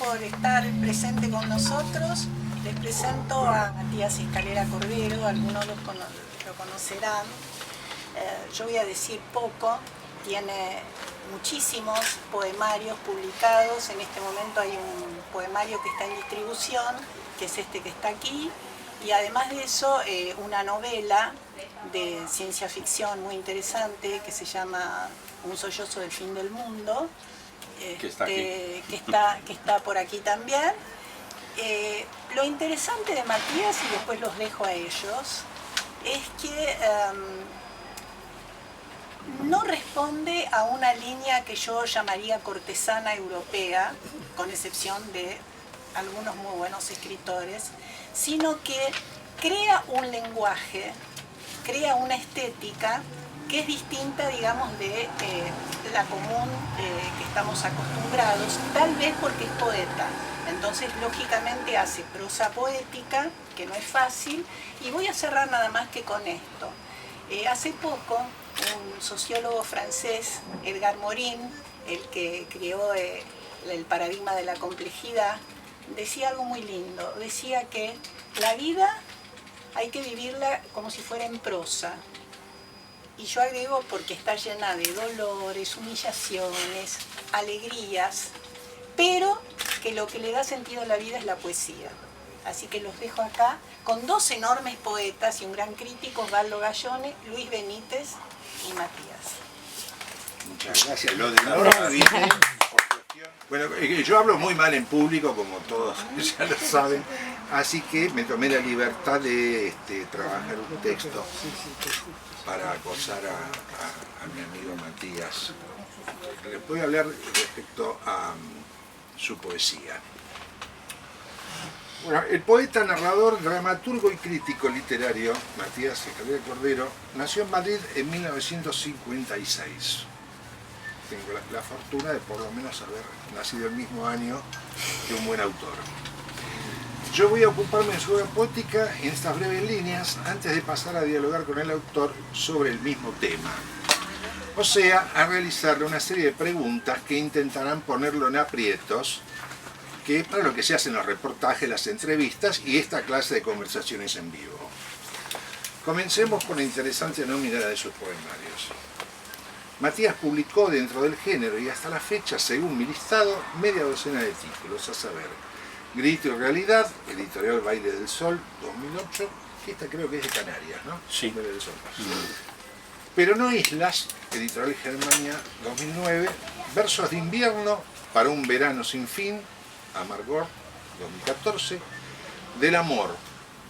por estar presente con nosotros. Les presento a Matías Escalera Cordero, algunos lo conocerán. Yo voy a decir poco, tiene muchísimos poemarios publicados. En este momento hay un poemario que está en distribución, que es este que está aquí, y además de eso una novela de ciencia ficción muy interesante que se llama Un sollozo del fin del mundo, que está por aquí también. Lo interesante de Matías, y después los dejo a ellos, es que no responde a una línea que yo llamaría cortesana europea, con excepción de algunos muy buenos escritores, sino que crea un lenguaje, crea una estética que es distinta, digamos, de la común que estamos acostumbrados, tal vez porque es poeta. Entonces, lógicamente, hace prosa poética, que no es fácil, y voy a cerrar nada más que con esto. Hace poco, un sociólogo francés, Edgar Morin, el que creó el paradigma de la complejidad, decía algo muy lindo. Decía que la vida hay que vivirla como si fuera en prosa. Y yo agrego porque está llena de dolores, humillaciones, alegrías, pero que lo que le da sentido a la vida es la poesía. Así que los dejo acá con dos enormes poetas y un gran crítico, Osvaldo Gallone, Luis Benítez y Matías. Muchas gracias. Lo de Nora viene por cuestión. Bueno, yo hablo muy mal en público, como todos ya lo saben, así que me tomé la libertad de trabajar un texto para acosar a mi amigo Matías. Les voy a hablar respecto a su poesía. Bueno, el poeta, narrador, dramaturgo y crítico literario Matías Escalera Cordero nació en Madrid en 1956. Tengo la fortuna de por lo menos haber nacido el mismo año que un buen autor. Yo voy a ocuparme de su obra poética en estas breves líneas antes de pasar a dialogar con el autor sobre el mismo tema. O sea, a realizarle una serie de preguntas que intentarán ponerlo en aprietos, que es para lo que se hacen los reportajes, las entrevistas y esta clase de conversaciones en vivo. Comencemos con la interesante nómina de sus poemarios. Matías publicó dentro del género y hasta la fecha, según mi listado, media docena de títulos, a saber, Grito y Realidad, editorial Baile del Sol, 2008, que esta creo que es de Canarias, ¿no? Sí. Baile del Sol. Pero no Islas, editorial Germania, 2009, Versos de invierno para un verano sin fin, Amargor, 2014, Del amor,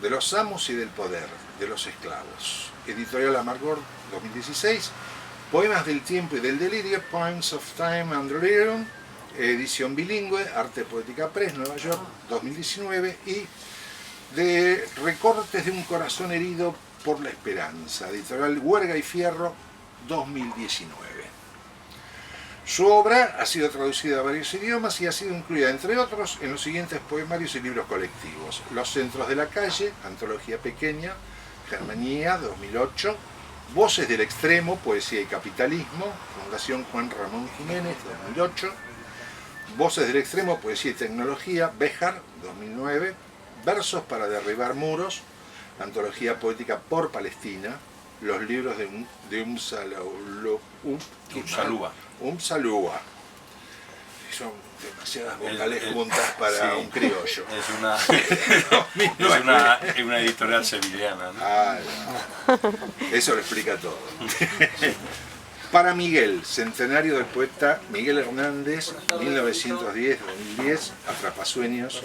de los amos y del poder, de los esclavos, editorial Amargor, 2016, Poemas del tiempo y del delirio, Poems of Time and Delirium, edición bilingüe, Arte Poética Press, Nueva York, 2019, y de Recortes de un corazón herido por la esperanza, editorial Huerga y Fierro, 2019. Su obra ha sido traducida a varios idiomas y ha sido incluida, entre otros, en los siguientes poemarios y libros colectivos: Los centros de la calle, antología pequeña, Germanía, 2008, Voces del extremo, poesía y capitalismo, Fundación Juan Ramón Jiménez, 2008, Voces del extremo, poesía y tecnología, Béjar, 2009, Versos para derribar muros, antología poética por Palestina, los libros de Umsalúa. Son demasiadas vocales juntas para un criollo. Es una editorial sevillana, ¿no? Eso lo explica todo. Para Miguel, centenario del poeta Miguel Hernández, 1910-2010, Atrapasueños,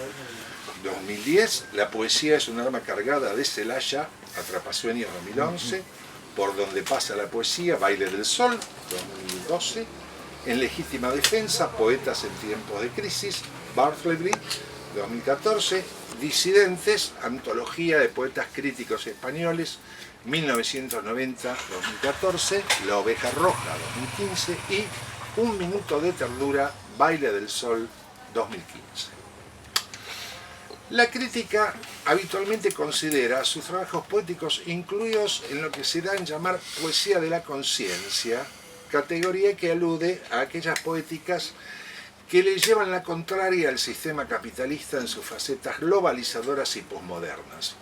2010, La poesía es un arma cargada de Celaya, Atrapasueños, 2011, Por donde pasa la poesía, Baile del Sol, 2012, En legítima defensa, Poetas en tiempos de crisis, Bartleby, 2014, Disidentes, antología de poetas críticos españoles, 1990-2014, La oveja roja, 2015, y Un minuto de ternura, Baile del Sol, 2015. La crítica habitualmente considera sus trabajos poéticos incluidos en lo que se da en llamar poesía de la conciencia, categoría que alude a aquellas poéticas que le llevan la contraria al sistema capitalista en sus facetas globalizadoras y posmodernas,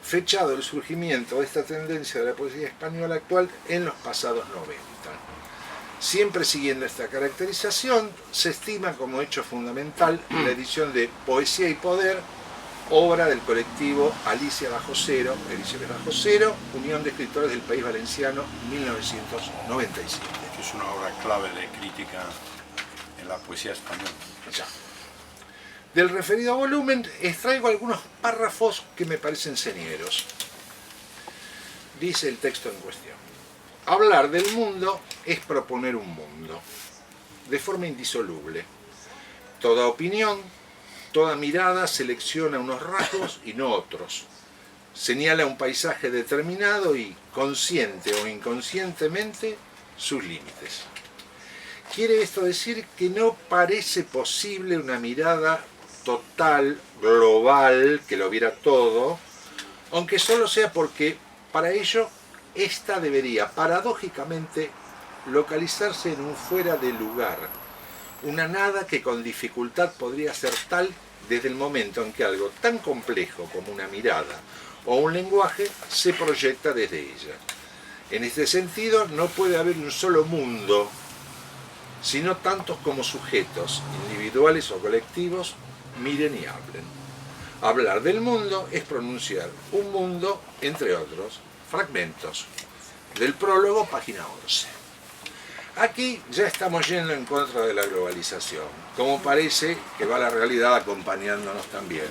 fechado el surgimiento de esta tendencia de la poesía española actual en los pasados 90. Siempre siguiendo esta caracterización, se estima como hecho fundamental la edición de Poesía y Poder, obra del colectivo Alicia Bajo Cero, Ediciones Bajo Cero, Unión de Escritores del País Valenciano, 1997. Es una obra clave de crítica en la poesía española. Ya. Del referido volumen extraigo algunos párrafos que me parecen señeros. Dice el texto en cuestión: hablar del mundo es proponer un mundo, de forma indisoluble. Toda opinión, toda mirada selecciona unos rasgos y no otros. Señala un paisaje determinado y, consciente o inconscientemente, sus límites. Quiere esto decir que no parece posible una mirada total, global, que lo viera todo, aunque solo sea porque para ello esta debería paradójicamente localizarse en un fuera de lugar, una nada que con dificultad podría ser tal desde el momento en que algo tan complejo como una mirada o un lenguaje se proyecta desde ella. En este sentido no puede haber un solo mundo, sino tantos como sujetos, individuales o colectivos, miren y hablen. Hablar del mundo es pronunciar un mundo, entre otros, fragmentos. Del prólogo, página 11. Aquí ya estamos yendo en contra de la globalización, como parece que va la realidad acompañándonos también,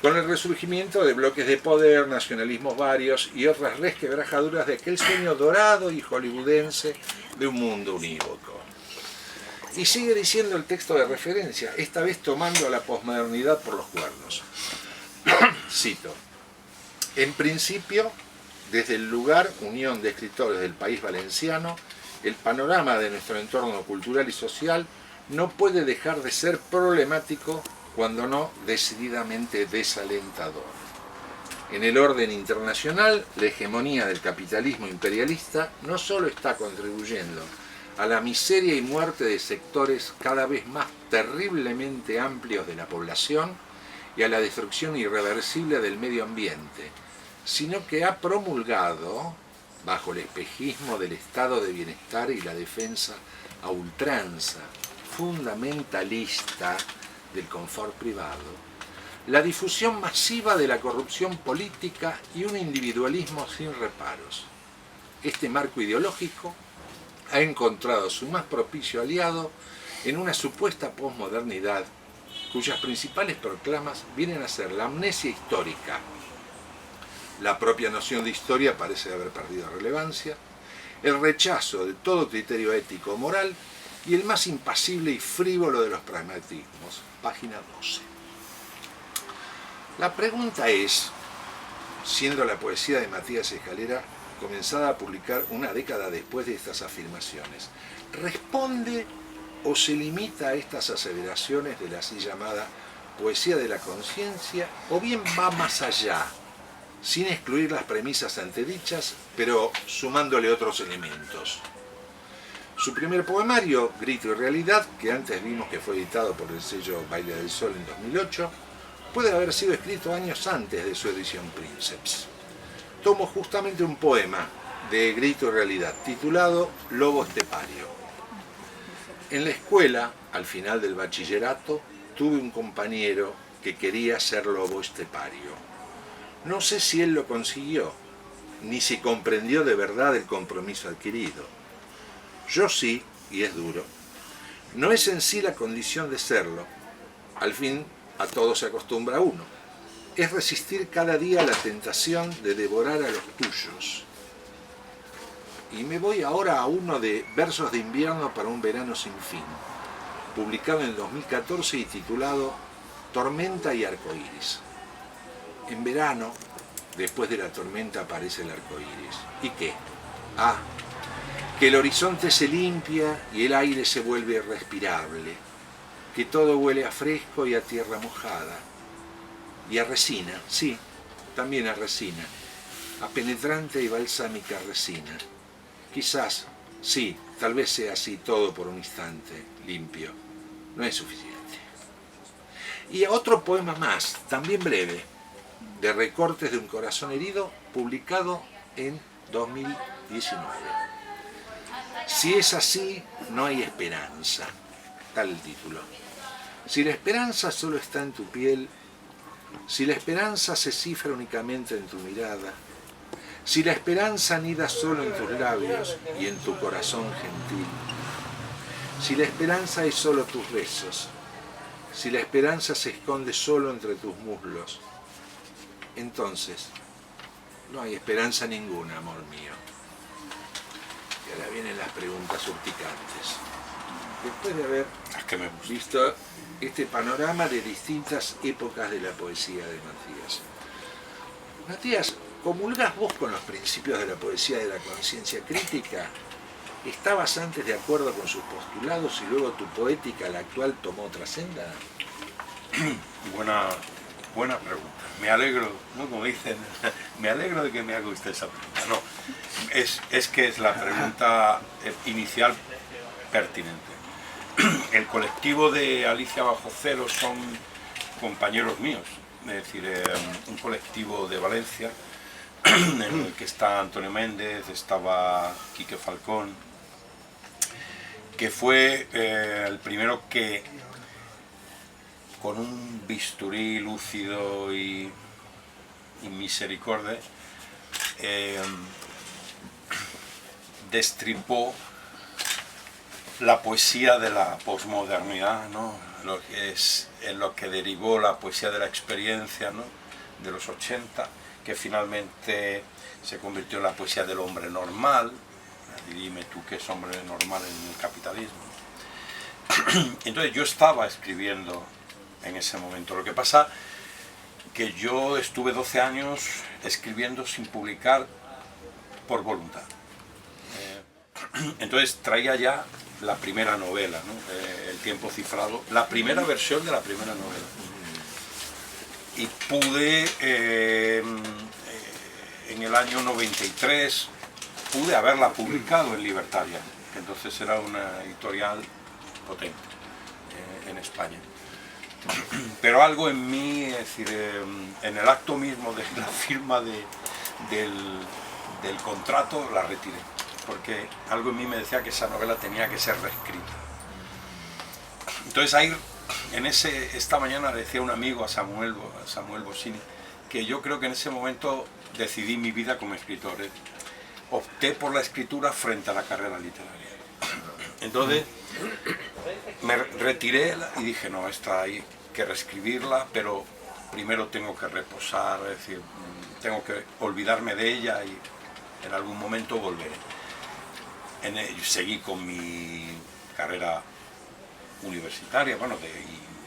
con el resurgimiento de bloques de poder, nacionalismos varios y otras resquebrajaduras de aquel sueño dorado y hollywoodense de un mundo unívoco. Y sigue diciendo el texto de referencia, esta vez tomando a la posmodernidad por los cuernos. Cito: en principio, desde el lugar Unión de Escritores del País Valenciano, el panorama de nuestro entorno cultural y social no puede dejar de ser problemático, cuando no decididamente desalentador. En el orden internacional, la hegemonía del capitalismo imperialista no solo está contribuyendo a la miseria y muerte de sectores cada vez más terriblemente amplios de la población y a la destrucción irreversible del medio ambiente, sino que ha promulgado, bajo el espejismo del estado de bienestar y la defensa a ultranza fundamentalista del confort privado, la difusión masiva de la corrupción política y un individualismo sin reparos. Este marco ideológico ha encontrado su más propicio aliado en una supuesta posmodernidad cuyas principales proclamas vienen a ser la amnesia histórica. La propia noción de historia parece haber perdido relevancia, el rechazo de todo criterio ético o moral y el más impasible y frívolo de los pragmatismos. Página 12. La pregunta es, siendo la poesía de Matías Escalera comenzada a publicar una década después de estas afirmaciones, ¿responde o se limita a estas aseveraciones de la así llamada poesía de la conciencia, o bien va más allá, sin excluir las premisas antedichas, pero sumándole otros elementos? Su primer poemario, Grito y Realidad, que antes vimos que fue editado por el sello Baile del Sol en 2008, puede haber sido escrito años antes de su edición Princeps. Tomo justamente un poema de Grito y Realidad, titulado Lobo Estepario. En la escuela, al final del bachillerato, tuve un compañero que quería ser lobo estepario. No sé si él lo consiguió, ni si comprendió de verdad el compromiso adquirido. Yo sí, y es duro. No es en sí la condición de serlo. Al fin, a todo se acostumbra uno. Es resistir cada día la tentación de devorar a los tuyos. Y me voy ahora a uno de Versos de invierno para un verano sin fin, publicado en 2014 y titulado Tormenta y arcoíris. En verano, después de la tormenta aparece el arcoíris. ¿Y qué? Ah, que el horizonte se limpia y el aire se vuelve respirable, que todo huele a fresco y a tierra mojada, y a resina, sí, también a resina, a penetrante y balsámica resina. Quizás, sí, tal vez sea así todo por un instante, limpio, no es suficiente. Y otro poema más, también breve, de recortes de un corazón herido, publicado en 2019. Si es así, no hay esperanza, tal el título. Si la esperanza solo está en tu piel, si la esperanza se cifra únicamente en tu mirada, si la esperanza anida solo en tus labios y en tu corazón gentil, si la esperanza es solo tus besos, si la esperanza se esconde solo entre tus muslos, entonces no hay esperanza ninguna, amor mío. Y ahora vienen las preguntas urticantes. Después de haber visto este panorama de distintas épocas de la poesía de Matías. Matías, ¿comulgás vos con los principios de la poesía de la conciencia crítica? ¿Estabas antes de acuerdo con sus postulados y luego tu poética, la actual, tomó otra senda? Buena pregunta. Me alegro, ¿no? Como dicen, me alegro de que me haga usted esa pregunta. No, es que es la pregunta inicial pertinente. El colectivo de Alicia Bajo Cero son compañeros míos, es decir, un colectivo de Valencia en el que está Antonio Méndez, estaba Quique Falcón, que fue el primero que, con un bisturí lúcido y misericordia, destripó la poesía de la posmodernidad, ¿no? En lo que derivó la poesía de la experiencia, ¿no? De los 80, que finalmente se convirtió en la poesía del hombre normal. Y dime tú qué es hombre normal en el capitalismo. Entonces yo estaba escribiendo en ese momento. Lo que pasa que yo estuve 12 años escribiendo sin publicar por voluntad. Entonces traía ya la primera novela, ¿no? El tiempo cifrado, la primera versión de la primera novela. Y pude, en el año 93, pude haberla publicado en Libertaria, que entonces era una editorial potente en España. Pero algo en mí, es decir, en el acto mismo de la firma del contrato, la retiré, porque algo en mí me decía que esa novela tenía que ser reescrita. Entonces ahí, esta mañana le decía un amigo, a Samuel Bossini, que yo creo que en ese momento decidí mi vida como escritor. Opté por la escritura frente a la carrera literaria. Entonces me retiré y dije, no, esta hay que reescribirla, pero primero tengo que reposar, es decir, tengo que olvidarme de ella y en algún momento volveré. Seguí con mi carrera universitaria, bueno,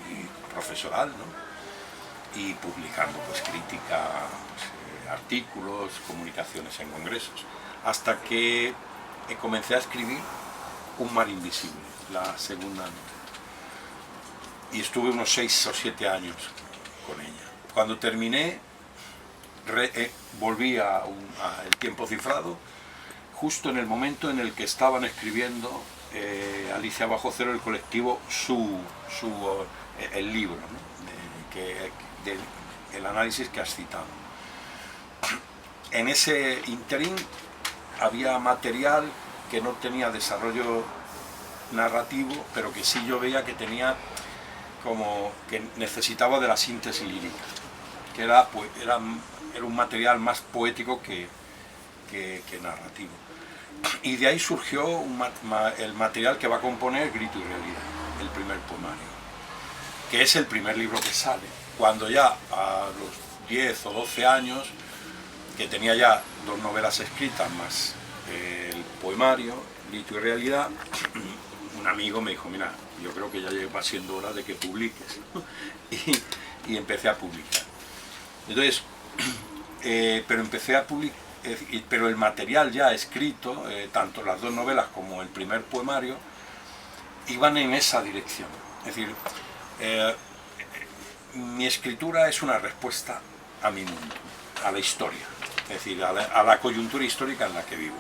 y profesoral, ¿no? Y publicando pues crítica, pues, artículos, comunicaciones en congresos, hasta que comencé a escribir Un mar invisible, la segunda novela. Y estuve unos 6 o 7 años con ella. Cuando terminé, volví a El tiempo cifrado, justo en el momento en el que estaban escribiendo Alicia Bajo Cero, el colectivo, el libro, ¿no? El análisis que has citado. En ese interín había material que no tenía desarrollo narrativo, pero que sí yo veía que tenía como que necesitaba de la síntesis lírica, que era un material más poético que narrativo. Y de ahí surgió el material que va a componer Grito y Realidad, el primer poemario, que es el primer libro que sale. Cuando ya a los 10 o 12 años, que tenía ya 2 novelas escritas más el poemario, Grito y Realidad, un amigo me dijo, mira, yo creo que ya va siendo hora de que publiques. y empecé a publicar. Entonces, pero empecé a publicar, pero el material ya escrito, tanto las 2 novelas como el primer poemario, iban en esa dirección. Es decir, mi escritura es una respuesta a mi mundo, a la historia, es decir, a la coyuntura histórica en la que vivo.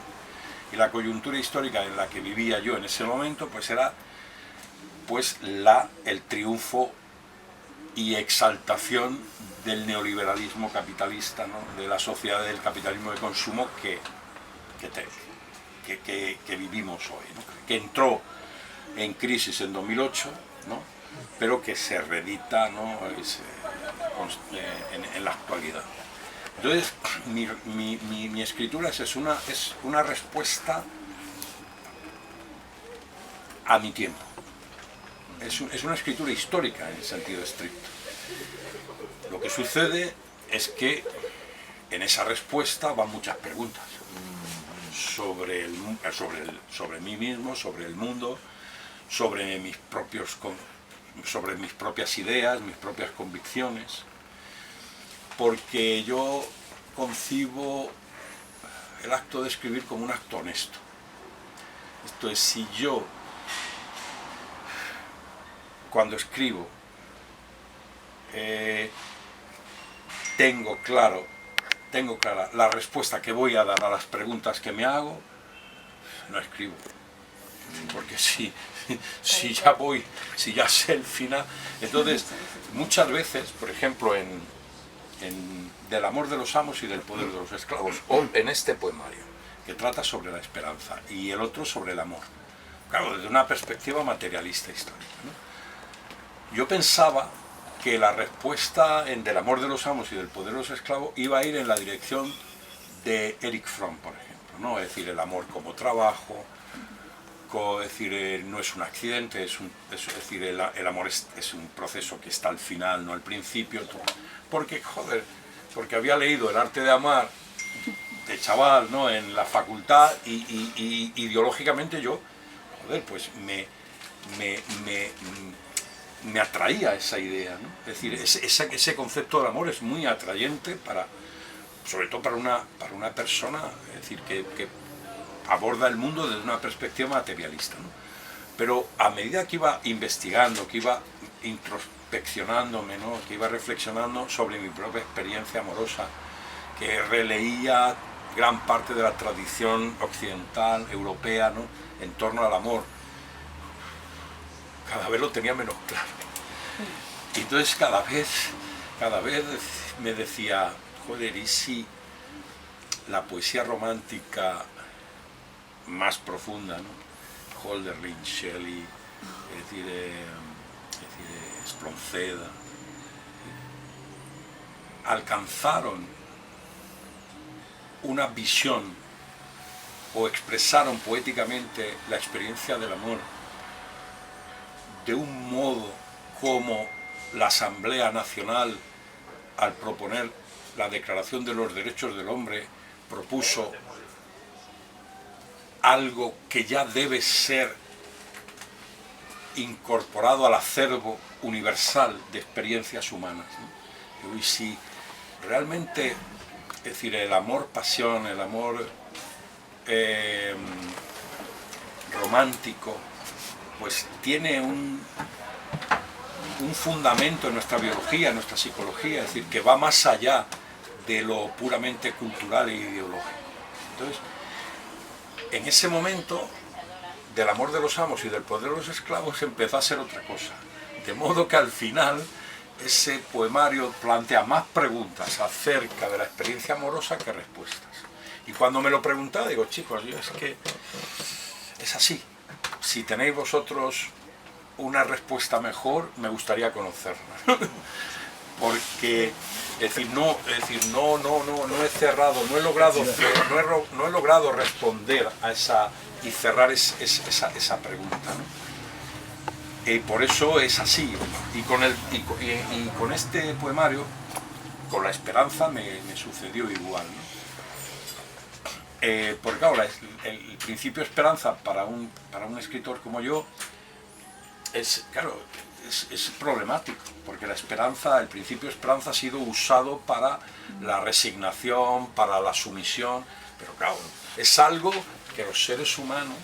Y la coyuntura histórica en la que vivía yo en ese momento, pues era después el triunfo y exaltación del neoliberalismo capitalista, ¿no? De la sociedad del capitalismo de consumo que vivimos hoy, ¿no? Que entró en crisis en 2008, ¿no? Pero que se reedita, ¿no? En la actualidad. Entonces, mi escritura es una respuesta a mi tiempo. Es una escritura histórica en el sentido estricto. Lo que sucede es que en esa respuesta van muchas preguntas sobre mí mismo, sobre el mundo, sobre mis propias ideas, mis propias convicciones, porque yo concibo el acto de escribir como un acto honesto. Esto es, si yo cuando escribo tengo clara la respuesta que voy a dar a las preguntas que me hago, no escribo. Porque si ya sé el final. Entonces, muchas veces, por ejemplo, en Del amor de los amos y del poder de los esclavos, o en este poemario, que trata sobre la esperanza, y el otro sobre el amor. Claro, desde una perspectiva materialista histórica, ¿no? Yo pensaba que la respuesta en Del amor de los amos y del poder de los esclavos iba a ir en la dirección de Erich Fromm, por ejemplo, ¿no? Es decir, el amor como trabajo, es decir, no es un accidente, es decir, el amor es un proceso que está al final, no al principio, porque había leído El arte de amar de chaval, ¿no? En la facultad, y ideológicamente yo, pues me atraía esa idea, ¿no? Es decir, ese concepto del amor es muy atrayente sobre todo para una persona, es decir, que aborda el mundo desde una perspectiva materialista, ¿no? Pero a medida que iba investigando, que iba introspeccionándome, ¿no? Que iba reflexionando sobre mi propia experiencia amorosa, que releía gran parte de la tradición occidental, europea, ¿no? En torno al amor, cada vez lo tenía menos claro. Y entonces cada vez me decía, joder, ¿y si la poesía romántica más profunda, ¿no? Hölderlin, Shelley, es decir, Espronceda, alcanzaron una visión o expresaron poéticamente la experiencia del amor de un modo como la Asamblea Nacional, al proponer la Declaración de los Derechos del Hombre, propuso algo que ya debe ser incorporado al acervo universal de experiencias humanas, ¿no? Y si realmente, es decir, el amor-pasión, el amor romántico, pues tiene un fundamento en nuestra biología, en nuestra psicología, es decir, que va más allá de lo puramente cultural e ideológico. Entonces, en ese momento, Del amor de los amos y del poder de los esclavos empezó a ser otra cosa. De modo que al final, ese poemario plantea más preguntas acerca de la experiencia amorosa que respuestas. Y cuando me lo preguntaba, digo, chicos, es que es así. Si tenéis vosotros una respuesta mejor, me gustaría conocerla. Porque, es decir, no he cerrado, no he logrado responder a esa y cerrar esa pregunta, ¿no? Y por eso es así. Y con este poemario, con la esperanza, me sucedió igual, ¿no? Porque claro, el principio esperanza para un escritor como yo es problemático, porque la esperanza, el principio esperanza ha sido usado para la resignación, para la sumisión, pero claro, es algo que los seres humanos,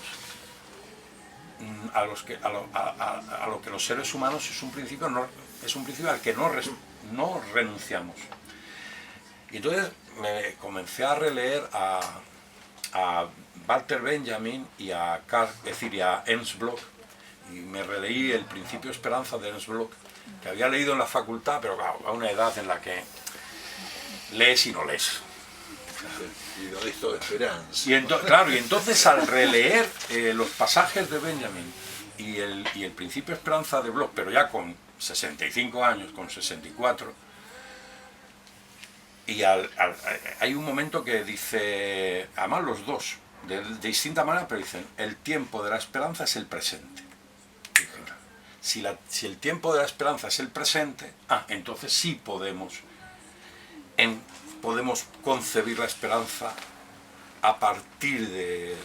a lo que los seres humanos es un principio al que no renunciamos. Y entonces me comencé a releer a Walter Benjamin y a Ernst Bloch, y me releí El Principio de Esperanza de Ernst Bloch, que había leído en la facultad, pero claro, a una edad en la que lees y no lees. Y lo esto de esperanza. Y entonces al releer los pasajes de Benjamin y el Principio de Esperanza de Bloch, pero ya con 65 años, con 64, y hay un momento que dice, además los dos, de distinta manera, pero dicen, el tiempo de la esperanza es el presente. Si el tiempo de la esperanza es el presente, entonces sí podemos concebir la esperanza a partir de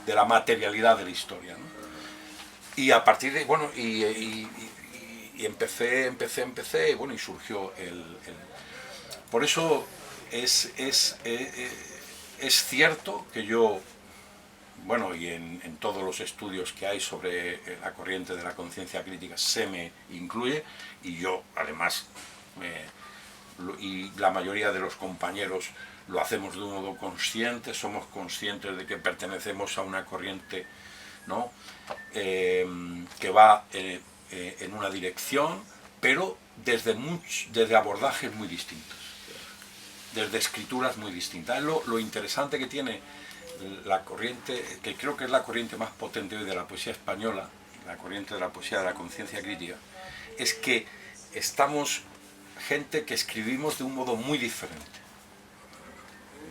la materialidad de la historia, ¿no? Y a partir de, bueno, y empecé, bueno, y surgió por eso es cierto que yo, bueno, y en todos los estudios que hay sobre la corriente de la conciencia crítica se me incluye, y yo además, y la mayoría de los compañeros lo hacemos de un modo consciente, somos conscientes de que pertenecemos a una corriente, ¿no?, que va en una dirección, pero desde abordajes muy distintos, desde escrituras muy distintas. Lo interesante que tiene la corriente, que creo que es la corriente más potente hoy de la poesía española, la corriente de la poesía de la conciencia crítica, es que estamos gente que escribimos de un modo muy diferente.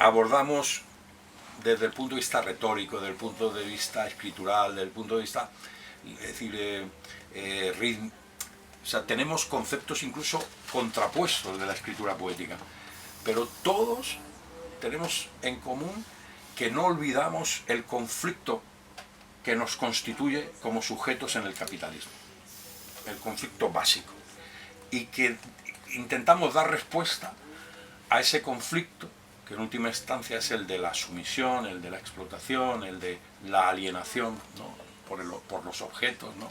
Abordamos desde el punto de vista retórico, desde el punto de vista escritural, desde el punto de vista, es decir, ritmo. O sea, tenemos conceptos incluso contrapuestos de la escritura poética, pero todos tenemos en común que no olvidamos el conflicto que nos constituye como sujetos en el capitalismo, el conflicto básico, y que intentamos dar respuesta a ese conflicto, que en última instancia es el de la sumisión, el de la explotación, el de la alienación, ¿no?, por los objetos, ¿no?,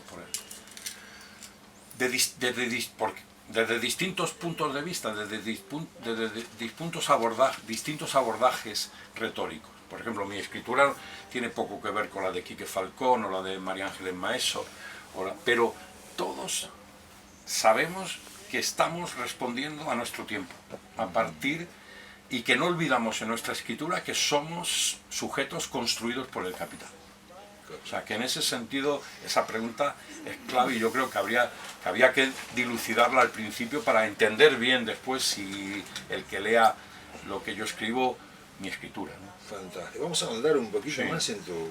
desde distintos puntos de vista, desde distintos abordajes retóricos. Por ejemplo, mi escritura tiene poco que ver con la de Quique Falcón o la de María Ángeles Maeso, pero todos sabemos que estamos respondiendo a nuestro tiempo, a partir, y que no olvidamos en nuestra escritura que somos sujetos construidos por el capital. O sea, que en ese sentido esa pregunta es clave, y yo creo que había que dilucidarla al principio para entender bien después, si el que lea lo que yo escribo, mi escritura, ¿no? Fantástico. Vamos a ahondar un poquito más en tu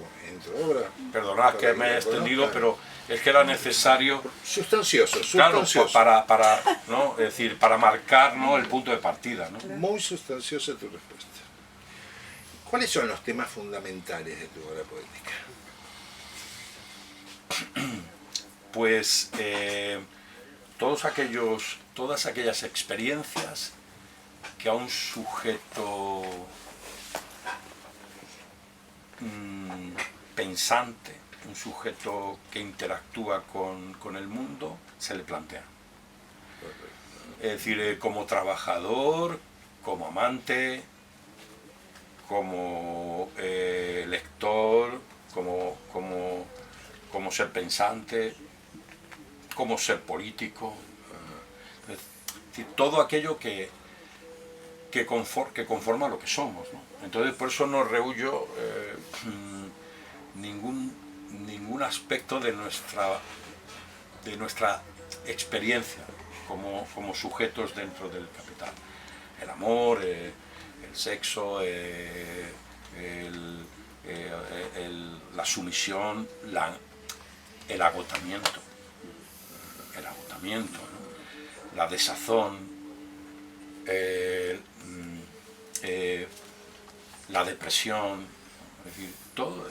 obra. Perdonad que me he extendido, pero es que era necesario. Sustancioso. Claro, para ¿no?, es decir, para marcar, ¿no?, el punto de partida, ¿no? Muy sustanciosa tu respuesta. ¿Cuáles son los temas fundamentales de tu obra poética? Pues todas aquellas experiencias que a un sujeto pensante, un sujeto que interactúa con el mundo, se le plantea. Es decir, como trabajador, como amante, como lector, como ser pensante, como ser político. Es decir, todo aquello que conforma lo que somos, ¿no? Entonces, por eso no rehuyo ningún aspecto de nuestra experiencia como sujetos dentro del capital. El amor, el sexo, la sumisión, el agotamiento, ¿no?, la desazón, la depresión, es decir, todo,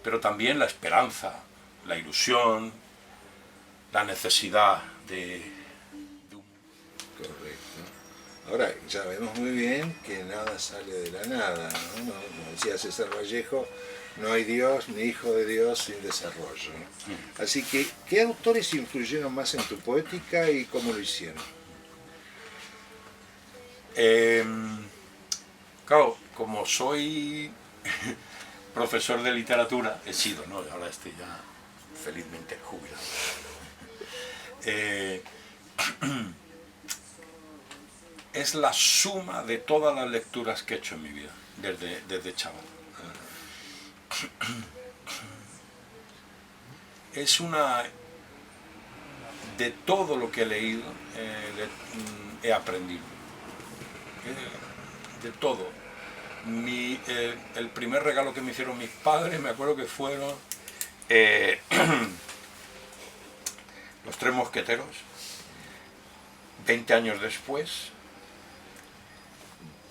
pero también la esperanza, la ilusión, la necesidad de un... Correcto. Ahora, ya vemos muy bien que nada sale de la nada, ¿no? Como decía César Vallejo, no hay Dios ni hijo de Dios sin desarrollo. Así que, ¿qué autores influyeron más en tu poética y cómo lo hicieron? Claro, como soy profesor de literatura, he sido, ¿no? Ahora estoy ya felizmente jubilado. Es la suma de todas las lecturas que he hecho en mi vida, desde chaval. Es una... De todo lo que he leído, he aprendido. De todo. El primer regalo que me hicieron mis padres, me acuerdo que fueron Los Tres Mosqueteros. 20 años después,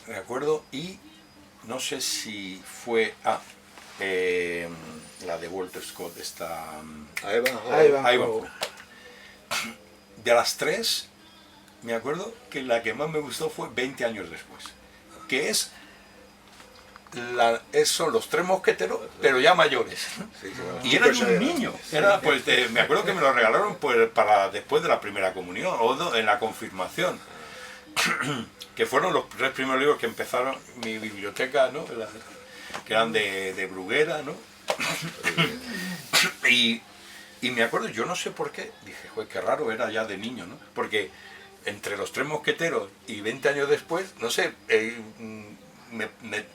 me acuerdo, y no sé si fue... la de Walter Scott, esta... Ivanhoe. De las tres, me acuerdo que la que más me gustó fue 20 años después, que son Los Tres Mosqueteros, pero ya mayores. Sí, Y era de un niño. Era, pues, me acuerdo que me lo regalaron pues, para después de la primera comunión o en la confirmación. Que fueron los tres primeros libros que empezaron mi biblioteca, ¿no? Que eran de Bruguera, ¿no? Y me acuerdo, yo no sé por qué, dije, joder, qué raro era ya de niño, ¿no? Porque entre Los Tres Mosqueteros y 20 años después, no sé,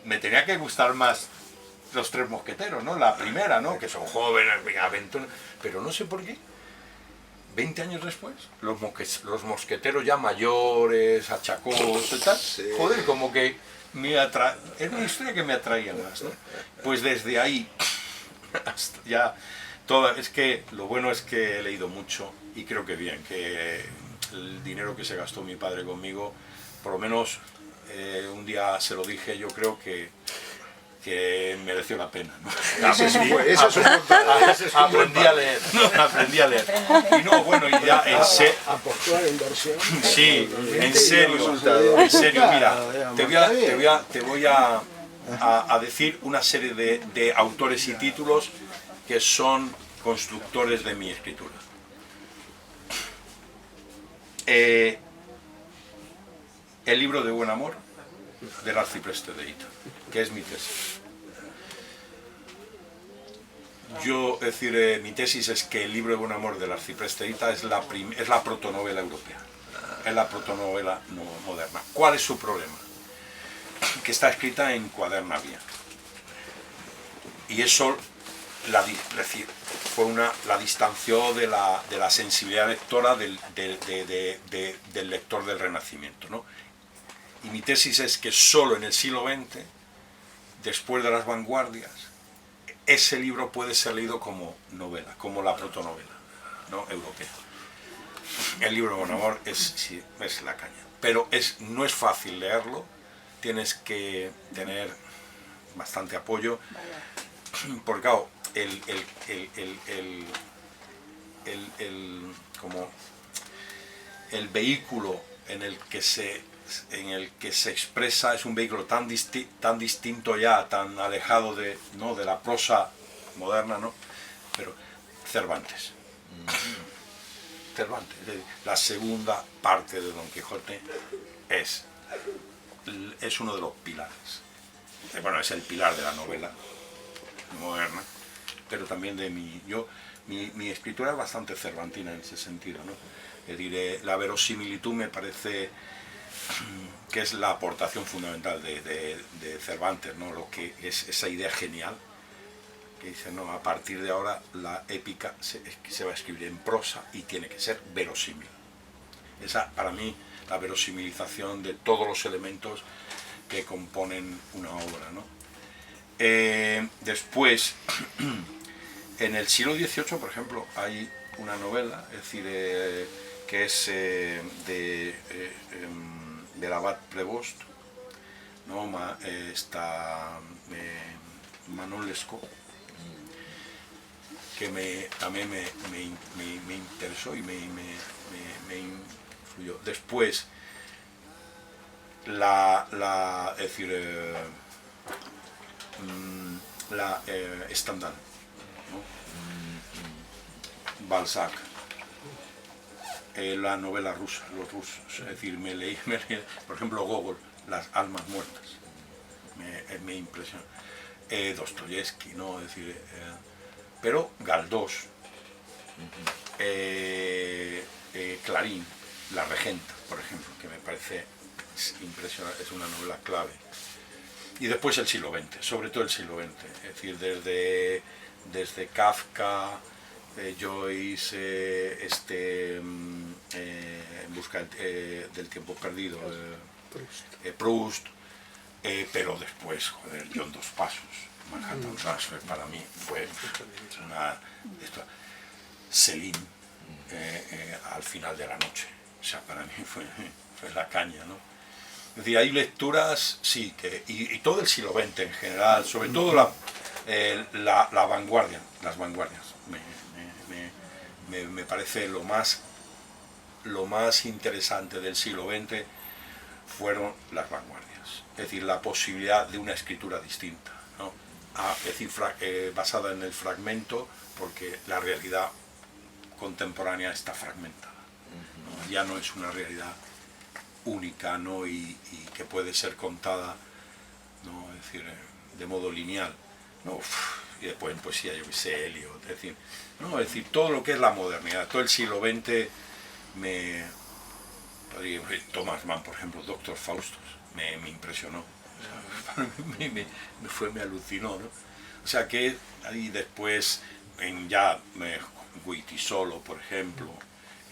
me tenía que gustar más Los Tres Mosqueteros, ¿no? La primera, ¿no? Que son jóvenes, aventuras, pero no sé por qué. 20 años después, los mosqueteros ya mayores, achacosos y tal, joder, como que era una historia que me atraía más, ¿no? Pues desde ahí hasta ya es que lo bueno es que he leído mucho y creo que bien, que el dinero que se gastó mi padre conmigo, por lo menos un día se lo dije, yo creo que mereció la pena, ¿no? Aprendí a leer, ¿no? Aprendí a leer. Y no, bueno, y ya apostó a la inversión. Sí, en serio, mira, te voy a decir una serie de autores y títulos que son constructores de mi escritura. El libro de Buen Amor, del arcipreste de Hita, que es mi tesis. Mi tesis es que el libro de Buen Amor del arcipreste de Hita es la protonovela europea, es la protonovela moderna. ¿Cuál es su problema? Que está escrita en quadernaria. Y eso la distanció de la sensibilidad lectora del lector del Renacimiento, ¿no? Y mi tesis es que solo en el siglo XX, después de las vanguardias, ese libro puede ser leído como novela, como la protonovela, ¿no? Europea. El libro de Buen Amor es la caña, pero no es fácil leerlo, tienes que tener bastante apoyo, porque claro, el vehículo en el que se expresa es un vehículo tan distinto ya, tan alejado de la prosa moderna, ¿no? Pero Cervantes. Cervantes, la segunda parte de Don Quijote es uno de los pilares. Bueno, es el pilar de la novela moderna, pero también de mi escritura es bastante cervantina en ese sentido, ¿no? Es decir, la verosimilitud me parece que es la aportación fundamental de Cervantes, ¿no? Lo que es esa idea genial que dice, no, a partir de ahora la épica se va a escribir en prosa y tiene que ser verosímil. Esa, para mí, la verosimilización de todos los elementos que componen una obra, ¿no? Después, en el siglo XVIII, por ejemplo, hay una novela, es decir, que es del abad Prevost, ¿no? Está Manon Lescaut, que también me interesó y me influyó. Después, Stendhal, ¿no? Balzac, la novela rusa, los rusos, es decir, me leí, por ejemplo, Gogol, Las almas muertas, me impresionó. Dostoyevsky, ¿no? Es decir, pero Galdós, Clarín, La Regenta, por ejemplo, que me parece impresionante, es una novela clave. Y después el siglo XX, sobre todo el siglo XX, es decir, desde Kafka, Joyce, En busca del tiempo perdido, Proust, pero después, joder, John Dos Pasos, Manhattan Transfer para mí fue una... Celine, al final de la noche, o sea, para mí fue la caña, ¿no? Es decir, hay lecturas, sí, y todo el siglo XX en general, sobre todo la vanguardia, las vanguardias, me parece lo más interesante del siglo XX fueron las vanguardias, es decir, la posibilidad de una escritura distinta, ¿no? Es decir, basada en el fragmento, porque la realidad contemporánea está fragmentada, ¿no? Ya no es una realidad única, ¿no? y que puede ser contada, ¿no? Es decir, de modo lineal, ¿no? Y después en poesía, yo que sé, Eliot, es decir, todo lo que es la modernidad, todo el siglo XX Thomas Mann, por ejemplo, Doctor Faustus, me impresionó, o sea, me alucinó, ¿no? O sea que ahí después Guitisolo, por ejemplo,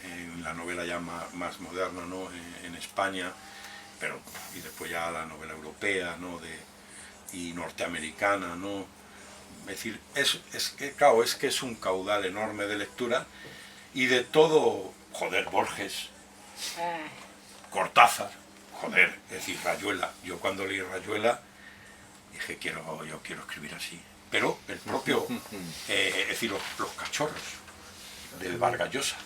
en la novela ya más moderna, ¿no? En España, y después ya la novela europea, ¿no? Y norteamericana, ¿no? Es decir, claro, es que es un caudal enorme de lectura y de todo, joder, Borges, Cortázar, joder, es decir, Rayuela. Yo cuando leí Rayuela dije, yo quiero escribir así. Pero el propio, es decir, los cachorros del Vargas Llosa,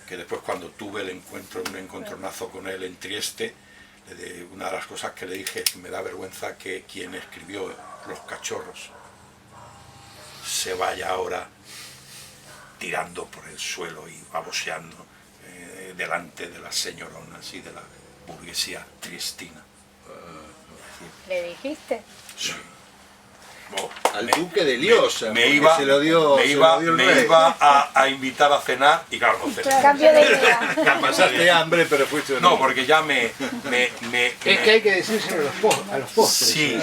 que después cuando tuve un encontronazo con él en Trieste, una de las cosas que le dije es que me da vergüenza que quien escribió Los Cachorros se vaya ahora tirando por el suelo y baboseando delante de las señoronas y de la burguesía triestina. ¿Le dijiste? Sí. Al duque de Liosa, me iba a invitar a cenar y claro, no cené. Cambio de idea. Pasaste hambre, pero fuiste... No, porque ya Es que hay que decírselo a los postres. Sí.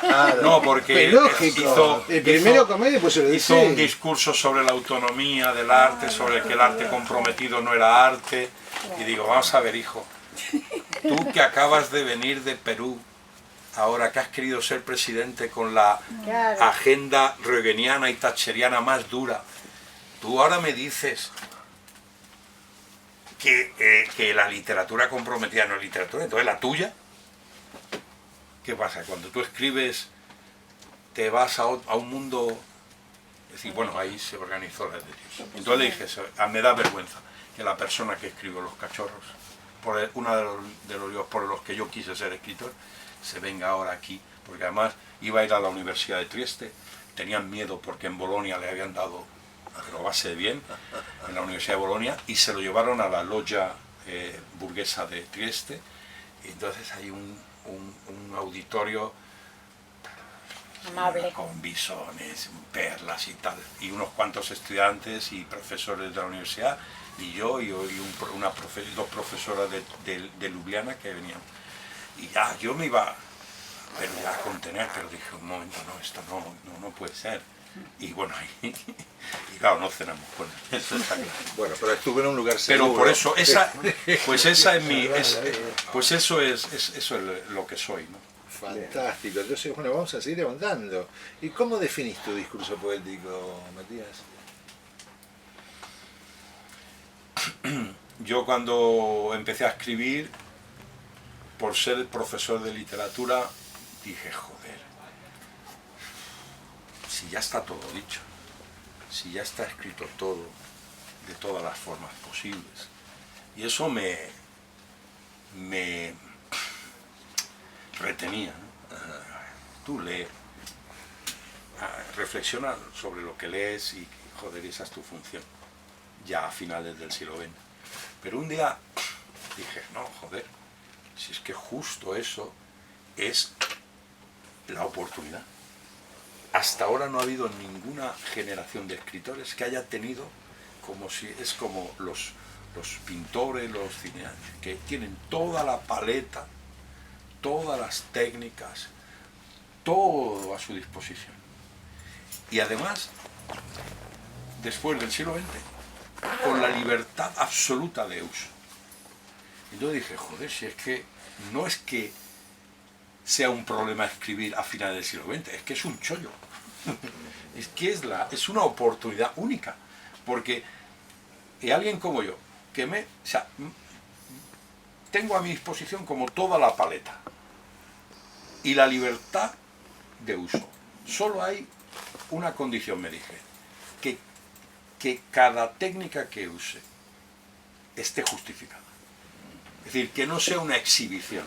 Claro. No, porque es lógico. Primero comer y después se lo dice. Hizo un discurso sobre la autonomía del arte, sobre que el arte comprometido no era arte. Y digo, vamos a ver, hijo, tú que acabas de venir de Perú, ahora que has querido ser presidente con la agenda reaganiana y thatcheriana más dura, tú ahora me dices que la literatura comprometida no es literatura, entonces la tuya. ¿Qué pasa? Cuando tú escribes te vas a un mundo... Es decir, bueno, ahí se organizó la de Dios. Entonces le dije, me da vergüenza que la persona que escribió Los Cachorros, uno de los libros por los que yo quise ser escritor, se venga ahora aquí, porque además iba a ir a la Universidad de Trieste, tenían miedo porque en Bolonia le habían dado, a que lo base bien, en la Universidad de Bolonia, y se lo llevaron a la logia burguesa de Trieste, y entonces hay un auditorio Amable. con bisones, perlas y tal, y unos cuantos estudiantes y profesores de la universidad, y yo y dos profesoras de Ljubljana que venían. Y ya, yo me iba a contener, pero dije, un momento, no, esto no puede ser. Y bueno, y claro, no cenamos con eso está claro. Bueno, pero estuve en un lugar seguro. Pero por eso, pues eso es lo que soy, ¿no? Fantástico. Entonces, bueno, vamos a seguir ahondando. ¿Y cómo definís tu discurso poético, Matías? Yo cuando empecé a escribir, por ser profesor de literatura, dije, joder, si ya está todo dicho, si ya está escrito todo, de todas las formas posibles. Y eso me retenía, ¿no? Tú lees, reflexiona sobre lo que lees y, joder, esa es tu función, ya a finales del siglo XX. Pero un día dije, no, joder, si es que justo eso es la oportunidad. Hasta ahora no ha habido ninguna generación de escritores que haya tenido, es como los pintores, los cineastas, que tienen toda la paleta, todas las técnicas, todo a su disposición. Y además, después del siglo XX, con la libertad absoluta de uso. Entonces dije, joder, si es que no es que sea un problema escribir a finales del siglo XX, es que es un chollo. Es que es una oportunidad única, porque alguien como yo, tengo a mi disposición como toda la paleta y la libertad de uso. Solo hay una condición, me dije, que cada técnica que use esté justificada. Es decir, que no sea una exhibición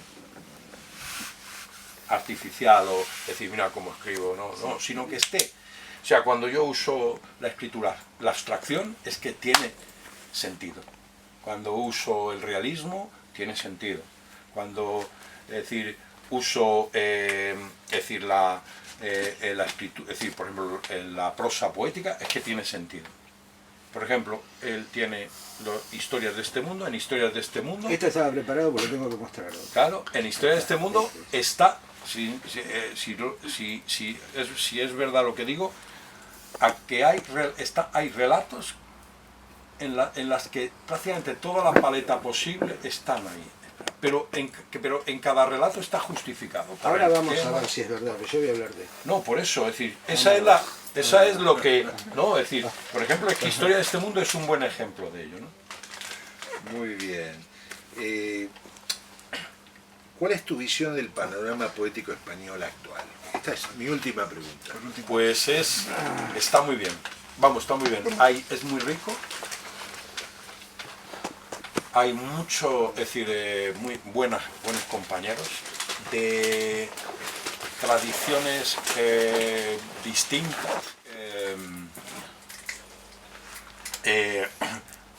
artificial o decir, mira cómo escribo, no, sino que esté. O sea, cuando yo uso la escritura, la abstracción es que tiene sentido. Cuando uso el realismo, tiene sentido. Cuando, uso, la escritura, por ejemplo, la prosa poética, es que tiene sentido. Por ejemplo, él tiene historias de este mundo, en historias de este mundo... Esto estaba preparado porque tengo que mostrarlo. Claro, en historias de este mundo está, si es verdad lo que digo, que hay relatos en las que prácticamente toda la paleta posible están ahí. Pero en cada relato está justificado. Ahora vamos a ver si es verdad, pero yo voy a hablar de... No, por eso, es decir, esa es lo que... No, es decir, por ejemplo, es que Historia de este mundo es un buen ejemplo de ello, ¿no? Muy bien. ¿Cuál es tu visión del panorama poético español actual? Esta es mi última pregunta. Pues está muy bien. Vamos, está muy bien. Es muy rico. Hay mucho, muy buenos compañeros de tradiciones distintas.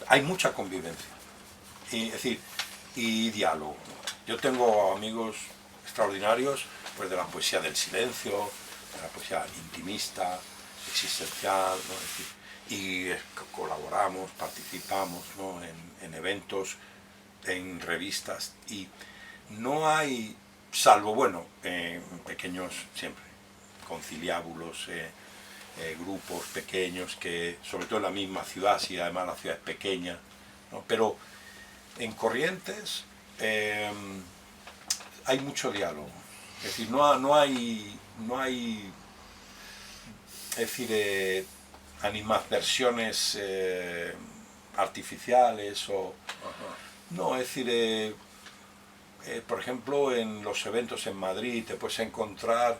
Hay mucha convivencia y diálogo. Yo tengo amigos extraordinarios pues de la poesía del silencio, de la poesía intimista, existencial, ¿no? Y colaboramos, participamos, ¿no? en eventos, en revistas, y no hay, salvo, bueno, pequeños siempre, conciliábulos, grupos pequeños, que sobre todo en la misma ciudad, si además la ciudad es pequeña, ¿no? Pero en Corrientes hay mucho diálogo, es decir, no hay es decir, animadversiones artificiales o... No, es decir, por ejemplo, en los eventos en Madrid te puedes encontrar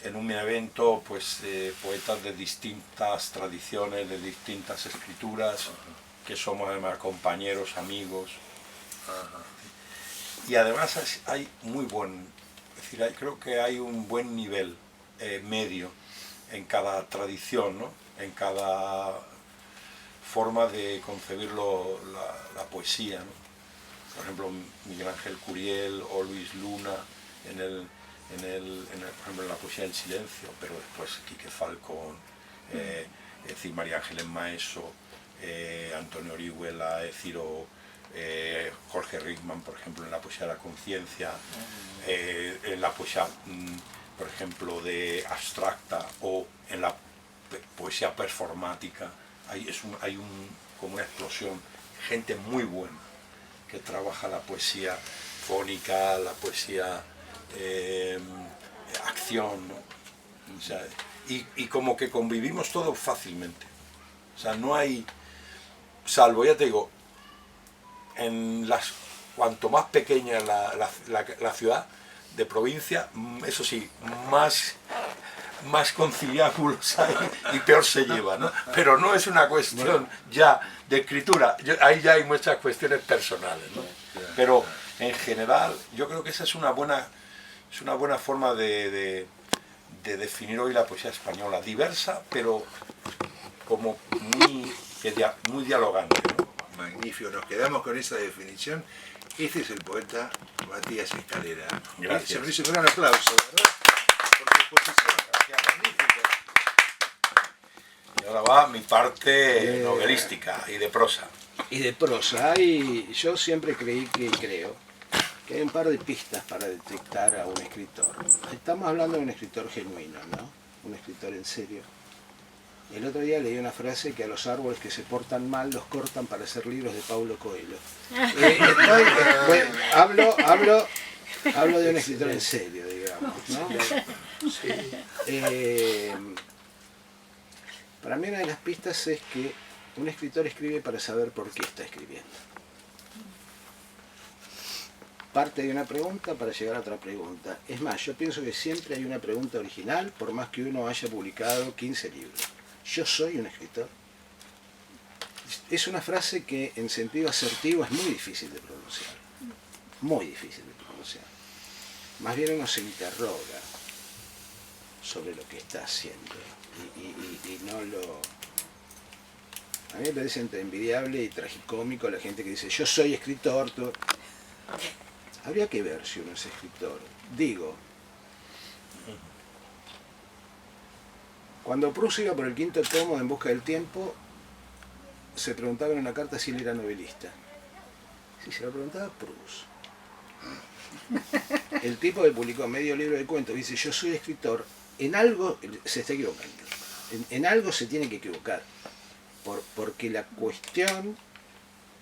en un evento pues poetas de distintas tradiciones, de distintas escrituras, que somos además compañeros, amigos. Y además hay muy buen... Es decir, creo que hay un buen nivel medio en cada tradición, ¿no? En cada forma de concebir la poesía, ¿no? Por ejemplo, Miguel Ángel Curiel o Luis Luna por ejemplo, en la poesía del silencio, pero después Quique Falcón, María Ángeles Maeso, Antonio Orihuela, Jorge Rickman, por ejemplo, en la poesía de la conciencia, en la poesía, por ejemplo, de abstracta, o en la poesía performática. Como una explosión, gente muy buena que trabaja la poesía fónica, la poesía acción, ¿no? O sea, y como que convivimos todos fácilmente. O sea, no hay, salvo, ya te digo, cuanto más pequeña es la ciudad de provincia, eso sí, más conciliábulos hay y peor se lleva, ¿no? Pero no es una cuestión ya de escritura, ahí ya hay muchas cuestiones personales, ¿no? Pero en general yo creo que esa es una buena forma de definir hoy la poesía española, diversa, pero como muy dialogante, ¿no? Magnífico, nos quedamos con esa definición. Este es el poeta Matías Escalera. Gracias. Se merece un gran aplauso, ¿verdad? ahora va mi parte novelística y de prosa. Y de prosa. Yo siempre creí que creo que hay un par de pistas para detectar a un escritor. Estamos hablando de un escritor genuino, ¿no? Un escritor en serio. El otro día leí una frase que a los árboles que se portan mal los cortan para hacer libros de Paulo Coelho. Hablo de un escritor en serio, digamos, ¿no? Para mí una de las pistas es que un escritor escribe para saber por qué está escribiendo. Parte de una pregunta para llegar a otra pregunta. Es más, yo pienso que siempre hay una pregunta original, por más que uno haya publicado 15 libros. ¿Yo soy un escritor? Es una frase que en sentido asertivo es muy difícil de pronunciar. Muy difícil de pronunciar. Más bien uno se interroga sobre lo que está haciendo y no lo... A mí me parece entre envidiable y tragicómico la gente que dice yo soy escritor. Habría que ver si uno es escritor. Digo, cuando Proust iba por el 5.º tomo de En busca del tiempo, se preguntaba en una carta si él era novelista. Si se lo preguntaba a Proust. El tipo que publicó medio libro de cuentos dice yo soy escritor, en algo se está equivocando. En algo se tiene que equivocar. Porque la cuestión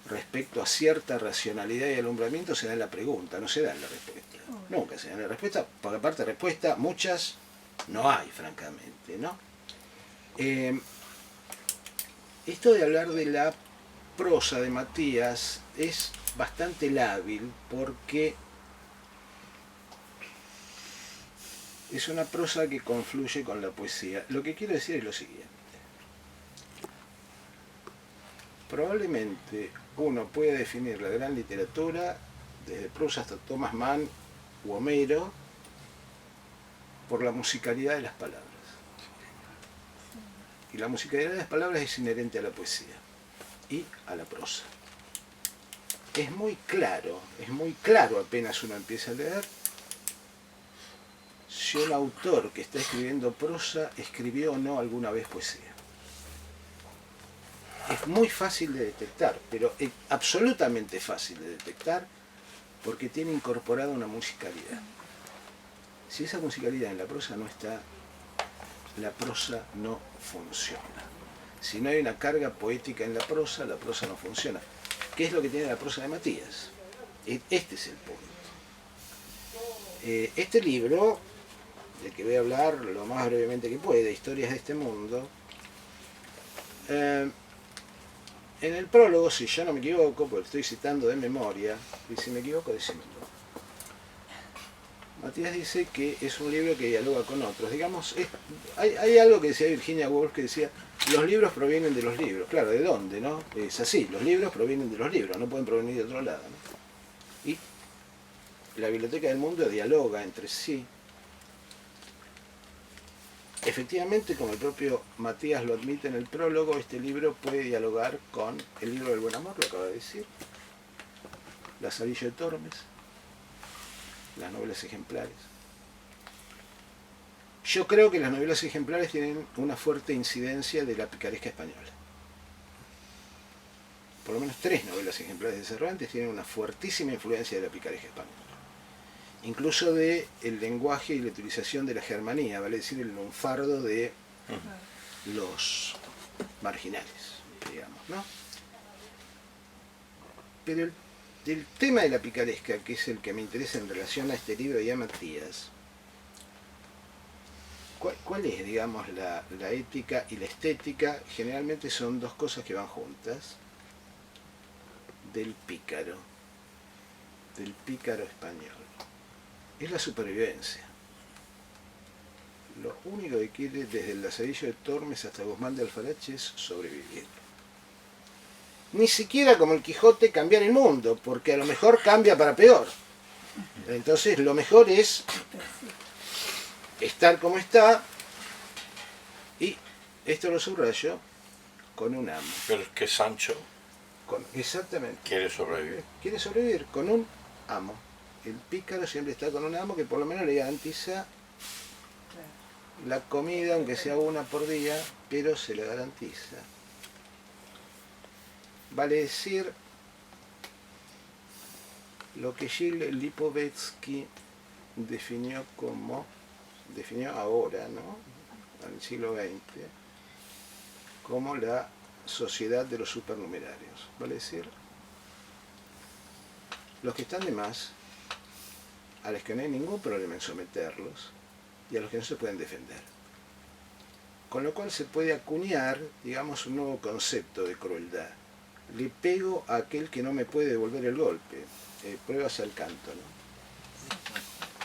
respecto a cierta racionalidad y alumbramiento se da en la pregunta, no se da en la respuesta. Nunca se da en la respuesta, porque aparte de respuesta, muchas no hay, francamente, ¿no? Esto de hablar de la prosa de Matías es bastante lábil porque es una prosa que confluye con la poesía. Lo que quiero decir es lo siguiente. Probablemente uno puede definir la gran literatura, desde Proust hasta Thomas Mann u Homero, por la musicalidad de las palabras. Y la musicalidad de las palabras es inherente a la poesía y a la prosa. Es muy claro apenas uno empieza a leer, si un autor que está escribiendo prosa escribió o no alguna vez poesía. Es muy fácil de detectar, pero es absolutamente fácil de detectar porque tiene incorporada una musicalidad. Si esa musicalidad en la prosa no está, la prosa no funciona. Si no hay una carga poética en la prosa no funciona. ¿Qué es lo que tiene la prosa de Matías? Este es el punto. Este libro, del que voy a hablar lo más brevemente que pueda, Historias de este mundo, en el prólogo, si yo no me equivoco, porque estoy citando de memoria, y si me equivoco, decímelo. Matías dice que es un libro que dialoga con otros. Digamos, hay algo que decía Virginia Woolf, que decía, los libros provienen de los libros. Claro, ¿de dónde, no? Es así, los libros provienen de los libros, no pueden provenir de otro lado, ¿no? Y la Biblioteca del Mundo dialoga entre sí. Efectivamente, como el propio Matías lo admite en el prólogo, este libro puede dialogar con el libro del buen amor, lo acaba de decir, Lazarillo de Tormes, las novelas ejemplares. Yo creo que las novelas ejemplares tienen una fuerte incidencia de la picaresca española. Por lo menos 3 novelas ejemplares de Cervantes tienen una fuertísima influencia de la picaresca española. Incluso de el lenguaje y la utilización de la germanía, vale decir, el lunfardo de los marginales, digamos, ¿no? Pero el tema de la picaresca, que es el que me interesa en relación a este libro y a Matías, ¿cuál es, digamos, la ética y la estética? Generalmente son dos cosas que van juntas, del pícaro español. Es la supervivencia. Lo único que quiere desde el Lazarillo de Tormes hasta Guzmán de Alfarache es sobrevivir. Ni siquiera como el Quijote cambiar el mundo, porque a lo mejor cambia para peor. Entonces lo mejor es estar como está, y esto lo subrayo, con un amo. Pero es que Sancho Exactamente. quiere sobrevivir. Quiere sobrevivir con un amo. El pícaro siempre está con un amo que por lo menos le garantiza la comida, aunque sea una por día, pero se le garantiza. Vale decir lo que Gilles Lipovetsky definió ahora, ¿no? En el siglo XX, como la sociedad de los supernumerarios. Vale decir, los que están de más, a los que no hay ningún problema en someterlos, y a los que no se pueden defender. Con lo cual se puede acuñar, digamos, un nuevo concepto de crueldad. Le pego a aquel que no me puede devolver el golpe. Pruebas al canto, ¿no?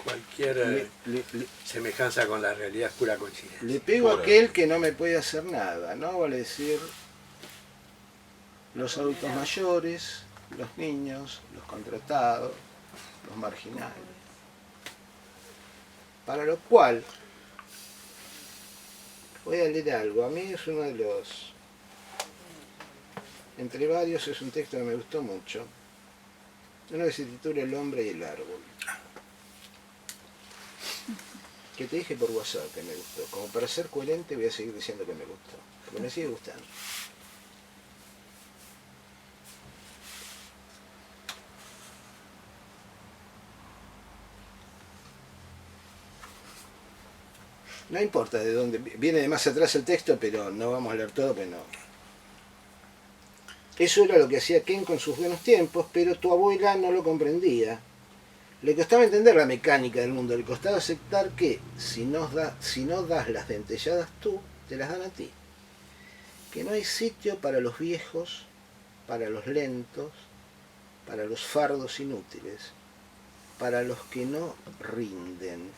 Cualquier semejanza con la realidad es pura coincidencia. Le pego a aquel que no me puede hacer nada, ¿no? Vale decir, los adultos mayores, los niños, los contratados, los marginales. Para lo cual, voy a leer algo. A mí es uno de los, entre varios, es un texto que me gustó mucho. Uno que se titula El hombre y el árbol. Que te dije por WhatsApp que me gustó. Como para ser coherente voy a seguir diciendo que me gustó. Porque me sigue gustando. No importa de dónde, viene de más atrás el texto, pero no vamos a leer todo, pero no. Eso era lo que hacía Ken con sus buenos tiempos, pero tu abuela no lo comprendía. Le costaba entender la mecánica del mundo, le costaba aceptar que si no das las dentelladas tú, te las dan a ti. Que no hay sitio para los viejos, para los lentos, para los fardos inútiles, para los que no rinden,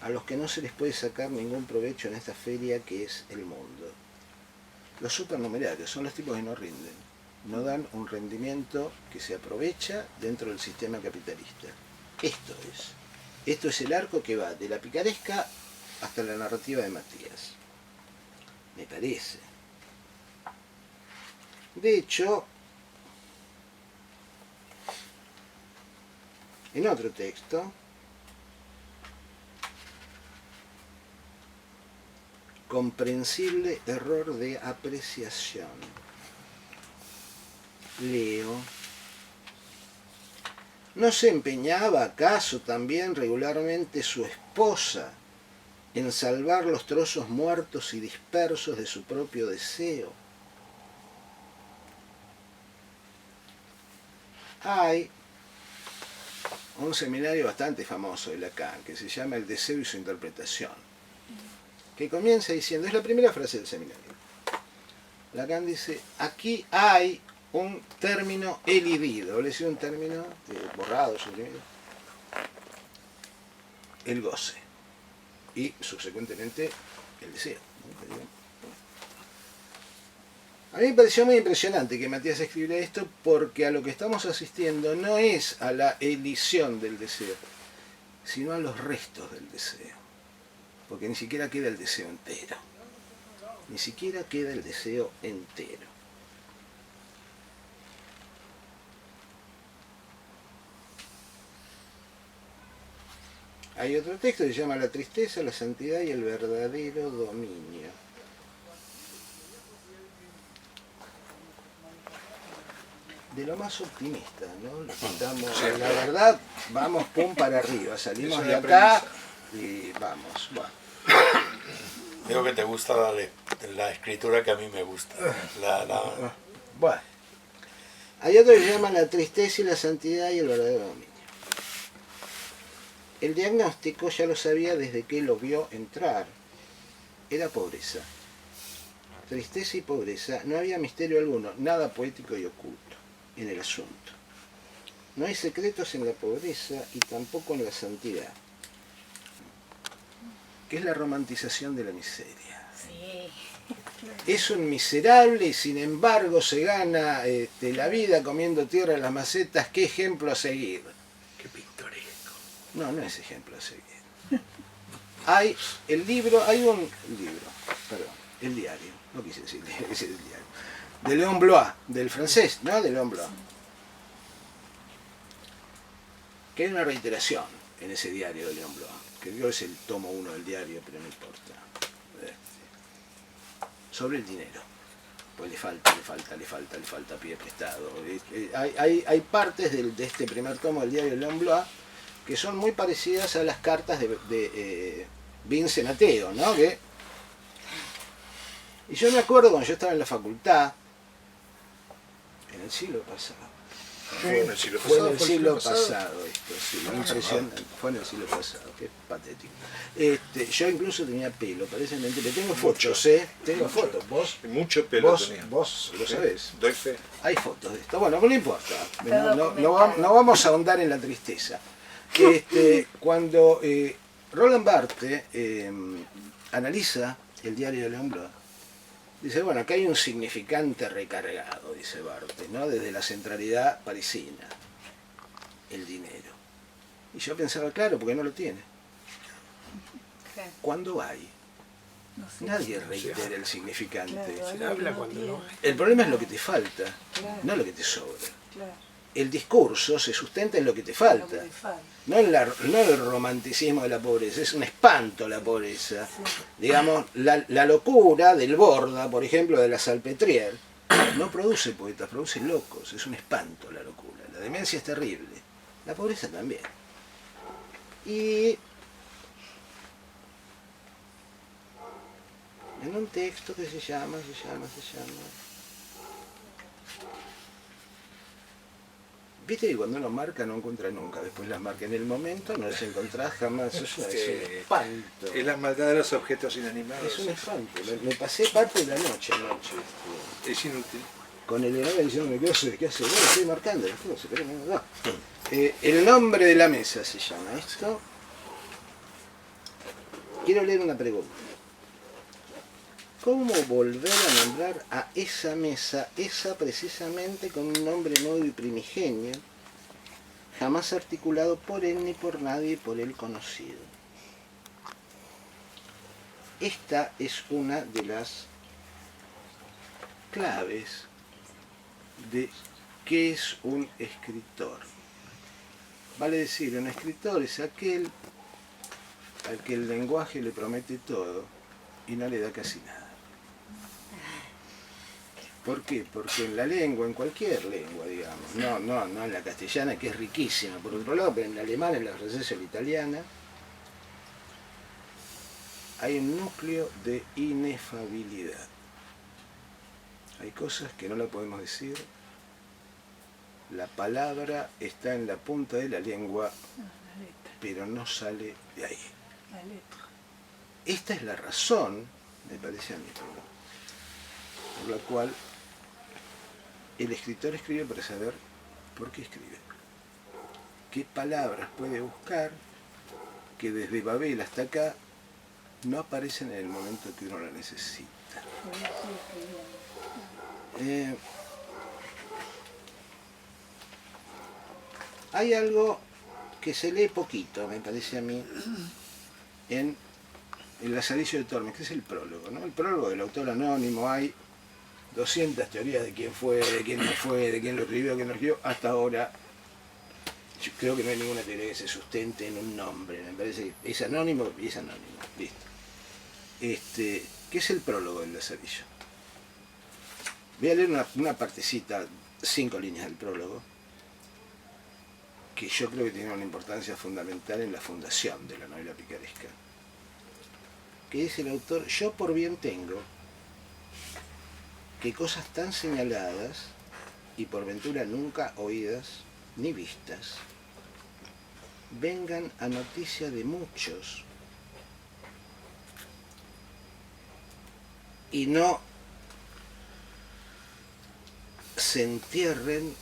a los que no se les puede sacar ningún provecho en esta feria que es el mundo. Los supernumerarios son los tipos que no rinden, no dan un rendimiento que se aprovecha dentro del sistema capitalista. Esto es el arco que va de la picaresca hasta la narrativa de Matías. Me parece. De hecho, en otro texto, comprensible error de apreciación. Leo. ¿No se empeñaba acaso también regularmente su esposa en salvar los trozos muertos y dispersos de su propio deseo? Hay un seminario bastante famoso de Lacan que se llama El deseo y su interpretación, que comienza diciendo, es la primera frase del seminario. Lacan dice, aquí hay un término elidido, le decía un término borrado, suprimido, el goce, y subsecuentemente el deseo. A mí me pareció muy impresionante que Matías escribiera esto, porque a lo que estamos asistiendo no es a la elisión del deseo, sino a los restos del deseo. Porque ni siquiera queda el deseo entero. Ni siquiera queda el deseo entero. Hay otro texto que se llama La tristeza, la santidad y el verdadero dominio. De lo más optimista, ¿no? Lo que estamos, la verdad, vamos pum para arriba, salimos de acá y vamos. Bueno. Digo que te gusta la escritura que a mí me gusta. Bueno. Hay otro que se llama La tristeza y la santidad y el verdadero dominio. El diagnóstico ya lo sabía desde que lo vio entrar. Era pobreza. Tristeza y pobreza. No había misterio alguno, nada poético y oculto en el asunto. No hay secretos en la pobreza y tampoco en la santidad, que es la romantización de la miseria. Sí. Es un miserable y sin embargo se gana la vida comiendo tierra en las macetas. ¿Qué ejemplo a seguir? Qué pintoresco. No, no es ejemplo a seguir. Hay un libro, perdón, el diario, no quise decir es el diario, de Léon Blois, del francés, ¿no? De Léon Blois. Que hay una reiteración en ese diario de Léon Blois. que creo es el tomo 1 del diario, pero no importa. Sobre el dinero. Pues le falta pie prestado. Hay partes de este primer tomo del diario L'Homme que son muy parecidas a las cartas de Vince Mateo, ¿no? Y yo me acuerdo cuando yo estaba en la facultad, en el siglo pasado. Fue en el siglo pasado esto, sí, impresionante. Fue en el siglo pasado, qué patético. Yo incluso tenía pelo, parece mentira. Tengo fotos, tengo fotos. Mucho pelo tenía. Vos lo sabés. Doy fe. Hay fotos de esto. Bueno, no importa. No vamos a ahondar en la tristeza. Cuando Roland Barthes analiza el diario de L'Homme, dice, bueno, acá hay un significante recargado, dice Barthes, ¿no? Desde la centralidad parisina, el dinero. Y yo pensaba, claro, porque no lo tiene. ¿Cuándo hay? No sé. Nadie reitera el significante. Claro, Se habla cuando no. El problema es lo que te falta, Claro. no lo que te sobra. Claro, El discurso se sustenta en lo que te lo falta. que te falta. No el romanticismo de la pobreza, es un espanto la pobreza. Digamos, la locura del Borda, por ejemplo, de la Salpêtrière, no produce poetas, produce locos, es un espanto la locura. La demencia es terrible, la pobreza también. Y en un texto que se llama... Viste que cuando uno marca no encuentra nunca, después las marca en el momento, no las encontrás jamás, es un espanto. Es la maldad de los objetos inanimados. Es un espanto. Me pasé parte de la noche anoche. Es inútil. Con el Enola diciéndome, ¿qué hace? Bueno, estoy marcando. No. El nombre de la mesa se llama esto. Quiero leer una pregunta. ¿Cómo volver a nombrar a esa mesa, esa precisamente con un nombre nuevo y primigenio, jamás articulado por él ni por nadie por él conocido? Esta es una de las claves de qué es un escritor. Vale decir, un escritor es aquel al que el lenguaje le promete todo y no le da casi nada. ¿Por qué? Porque en la lengua, en cualquier lengua, digamos, no en la castellana, que es riquísima, por otro lado, pero en la alemana, en la francesa, en la italiana, hay un núcleo de inefabilidad. Hay cosas que no la podemos decir. La palabra está en la punta de la lengua, pero no sale de ahí. La letra. Esta es la razón, me parece a mí, por la cual el escritor escribe para saber por qué escribe. ¿Qué palabras puede buscar que desde Babel hasta acá no aparecen en el momento que uno la necesita? Hay algo que se lee poquito, me parece a mí, en El Lazarillo de Tormes, que es el prólogo, ¿no? El prólogo del autor anónimo. Hay 200 teorías de quién fue, de quién no fue, de quién lo escribió, quién lo escribió. Hasta ahora, yo creo que no hay ninguna teoría que se sustente en un nombre. Me parece que es anónimo y es anónimo. Listo. ¿Qué es el prólogo del Lazarillo? Voy a leer una partecita, 5 líneas del prólogo, que yo creo que tiene una importancia fundamental en la fundación de la novela picaresca. Que dice el autor: yo por bien tengo que cosas tan señaladas y por ventura nunca oídas ni vistas vengan a noticia de muchos y no se entierren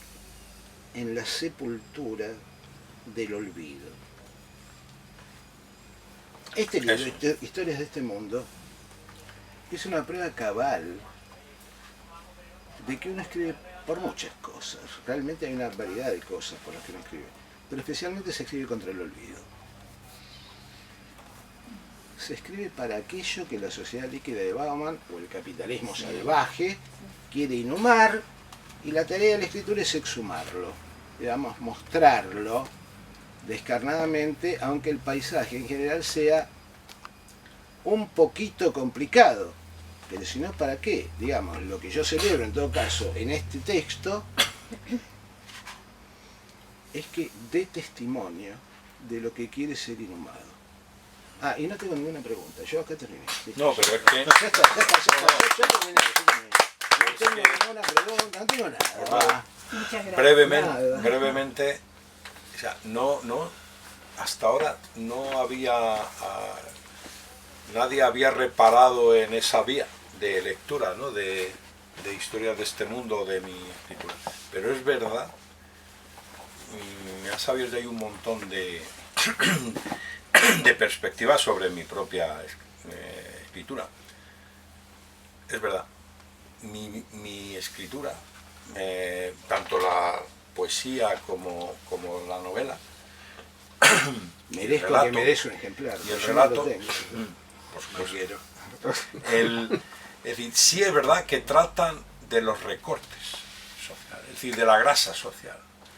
en la sepultura del olvido. Este libro, Historias de este mundo, es una prueba cabal de que uno escribe por muchas cosas. Realmente hay una variedad de cosas por las que uno escribe, pero especialmente se escribe contra el olvido. Se escribe para aquello que la sociedad líquida de Bauman o el capitalismo salvaje quiere inhumar, y la tarea de la escritura es exhumarlo, digamos, mostrarlo descarnadamente, aunque el paisaje en general sea un poquito complicado. Pero si no, ¿para qué? Digamos, lo que yo celebro en todo caso en este texto es que dé testimonio de lo que quiere ser inhumado. Ah, y no tengo ninguna pregunta, yo acá terminé. ¿Sí? No, pero es que... Ya está, yo terminé. No tengo ninguna pregunta, no tengo nada. Muchas gracias. Brevemente, brevemente, o sea, hasta ahora no había, nadie había reparado en esa vía de lectura, ¿no? de historias de este mundo, de mi escritura. Pero es verdad, me has abierto ahí un montón de perspectivas sobre mi propia escritura. Es verdad, mi escritura, tanto la poesía como la novela, Merezco relato, que me des un ejemplar. y el yo relato, no lo tengo. por No supuesto. quiero. Es decir, sí es verdad que tratan de los recortes sociales, es decir, de la grasa social.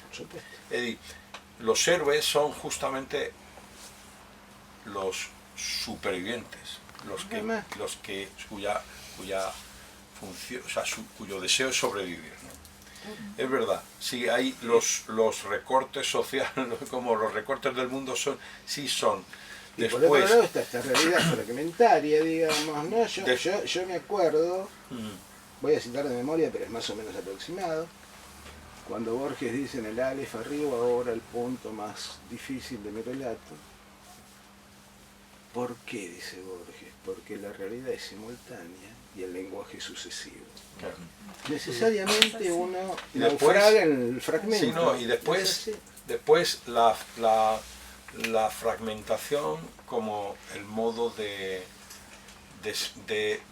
Por supuesto. Es decir, los héroes son justamente los supervivientes, Además. cuya función, o sea, cuyo deseo es sobrevivir, ¿no? Es verdad, sí hay los recortes sociales, como los recortes del mundo son. Y por otro lado está esta realidad fragmentaria, digamos, ¿no? Yo me acuerdo, voy a citar de memoria, pero es más o menos aproximado, cuando Borges dice en el Aleph arriba ahora el punto más difícil de mi relato. ¿Por qué? Dice Borges, porque la realidad es simultánea y el lenguaje es sucesivo. Claro. Necesariamente uno Y después- naufraga en el fragmento. Sí, no, y Es después así. la fragmentación como el modo de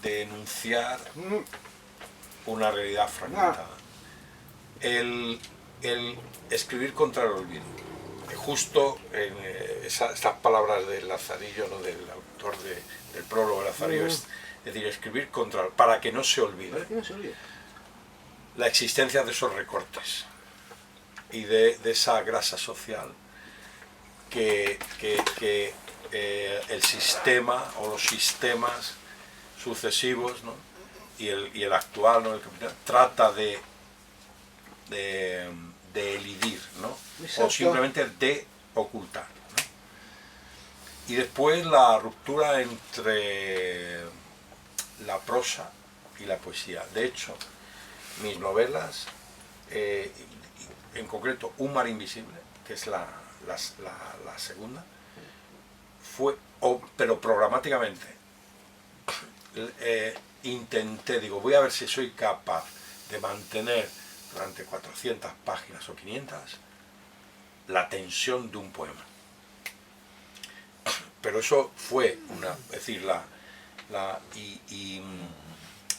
enunciar una realidad fragmentada. El escribir contra el olvido. Justo en estas palabras del Lazarillo, ¿no? Del autor del prólogo de Lazarillo, es decir, escribir para que no se olvide Para que no se olvide. la existencia de esos recortes y de esa grasa social que el sistema o los sistemas sucesivos, ¿no? y el actual, ¿no? El capital, trata de elidir, ¿no? Exacto. O simplemente de ocultar, ¿no? Y después la ruptura entre la prosa y la poesía. De hecho, mis novelas, en concreto Un mar invisible, que es la segunda, pero programáticamente intenté, digo, voy a ver si soy capaz de mantener durante 400 páginas o 500 la tensión de un poema. Pero eso fue es decir,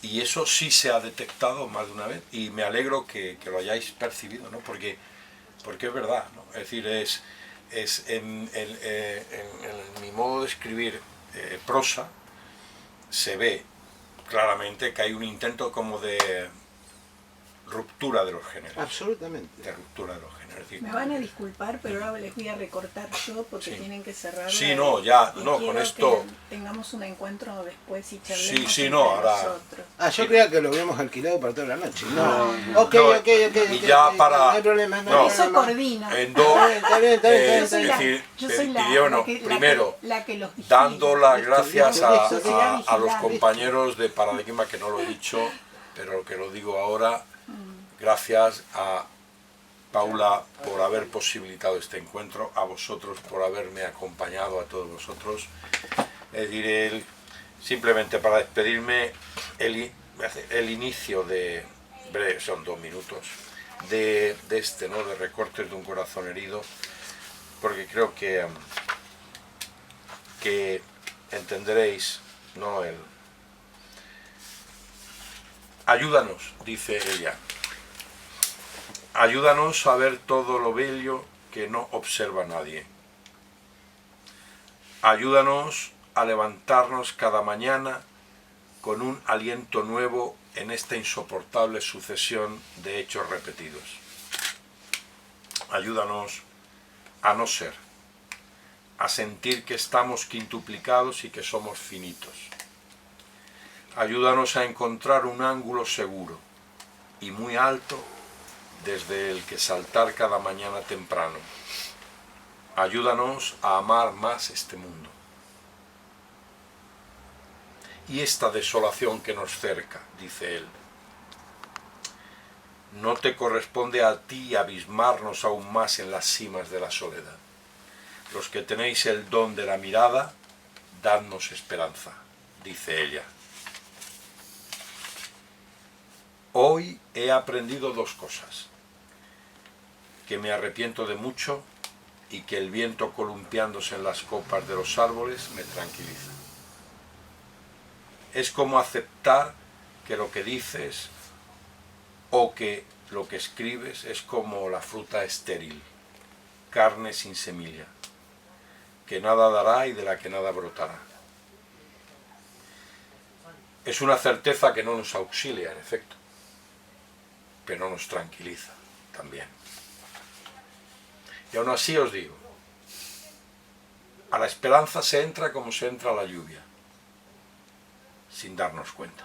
y eso sí se ha detectado más de una vez, y me alegro que lo hayáis percibido, ¿no? Porque es verdad, ¿no? Es decir, en mi modo de escribir prosa se ve claramente que hay un intento como de ruptura de los géneros. Absolutamente. De ruptura de los géneros. Es decir, Me van a disculpar, pero ahora les voy a recortar yo porque Sí. tienen que cerrar. Sí, no, ya, y no, quiero con esto- que tengamos un encuentro después y charlemos Sí, sí, entre no, ahora- nosotros. Ah, yo creía que lo habíamos alquilado para toda la noche. No, ok, No, ok. y ya para- No hay problema, no, no. hay Eso problema. coordino. en dos, Está bien, está bien, eh, Yo está soy bien. es decir, yo soy la, pidió, no, la que, primero, la que los vigila. dando las Listo, gracias listo, a sociedad los vigilante. compañeros de Paradigma, que no lo he dicho, pero que lo digo ahora, gracias a Paula por haber posibilitado este encuentro, a vosotros por haberme acompañado, a todos vosotros. Es decir, simplemente para despedirme, el inicio de, breve, son 2 minutos, de este, ¿no? De Recortes de un corazón herido, porque creo que entenderéis, ¿no? Ayúdanos, dice ella. Ayúdanos a ver todo lo bello que no observa nadie. Ayúdanos a levantarnos cada mañana con un aliento nuevo en esta insoportable sucesión de hechos repetidos. Ayúdanos a no ser, a sentir que estamos quintuplicados y que somos finitos. Ayúdanos a encontrar un ángulo seguro y muy alto desde el que saltar cada mañana temprano. Ayúdanos a amar más este mundo. Y esta desolación que nos cerca, dice él, no te corresponde a ti abismarnos aún más en las cimas de la soledad. Los que tenéis el don de la mirada, dadnos esperanza, dice ella. Hoy he aprendido dos cosas, que me arrepiento de mucho y que el viento columpiándose en las copas de los árboles me tranquiliza. Es como aceptar que lo que dices o que lo que escribes es como la fruta estéril, carne sin semilla, que nada dará y de la que nada brotará. Es una certeza que no nos auxilia, en efecto, pero nos tranquiliza también. Y aún así os digo, a la esperanza se entra como se entra a la lluvia, sin darnos cuenta.